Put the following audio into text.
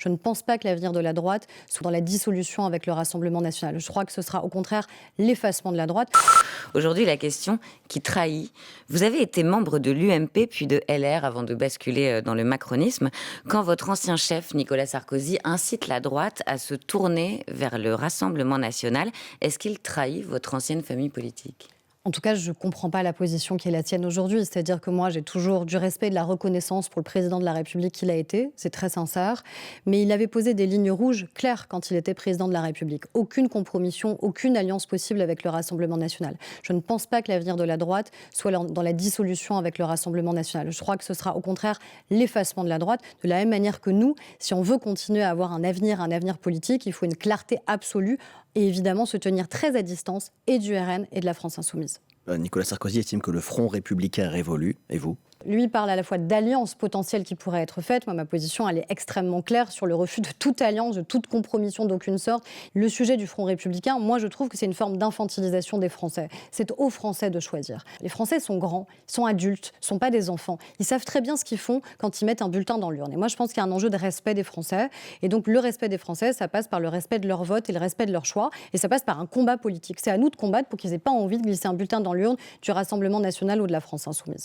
Je ne pense pas que l'avenir de la droite soit dans la dissolution avec le Rassemblement national. Je crois que ce sera au contraire l'effacement de la droite. Aujourd'hui, la question qui trahit. Vous avez été membre de l'UMP puis de LR avant de basculer dans le macronisme. Quand votre ancien chef, Nicolas Sarkozy, incite la droite à se tourner vers le Rassemblement national, est-ce qu'il trahit votre ancienne famille politique ? En tout cas, je ne comprends pas la position qui est la tienne aujourd'hui. C'est-à-dire que moi, j'ai toujours du respect et de la reconnaissance pour le président de la République qu'il a été. C'est très sincère. Mais il avait posé des lignes rouges claires quand il était président de la République. Aucune compromission, aucune alliance possible avec le Rassemblement national. Je ne pense pas que l'avenir de la droite soit dans la dissolution avec le Rassemblement national. Je crois que ce sera au contraire l'effacement de la droite. De la même manière que nous, si on veut continuer à avoir un avenir politique, il faut une clarté absolue et évidemment se tenir très à distance et du RN et de la France insoumise. Nicolas Sarkozy estime que le Front républicain est révolu, et vous ? Lui parle à la fois d'alliances potentielles qui pourraient être faites. Moi, ma position, elle est extrêmement claire sur le refus de toute alliance, de toute compromission d'aucune sorte. Le sujet du Front républicain, moi, je trouve que c'est une forme d'infantilisation des Français. C'est aux Français de choisir. Les Français sont grands, sont adultes, ne sont pas des enfants. Ils savent très bien ce qu'ils font quand ils mettent un bulletin dans l'urne. Et moi, je pense qu'il y a un enjeu de respect des Français. Et donc, le respect des Français, ça passe par le respect de leur vote et le respect de leur choix. Et ça passe par un combat politique. C'est à nous de combattre pour qu'ils n'aient pas envie de glisser un bulletin dans l'urne du Rassemblement national ou de la France insoumise.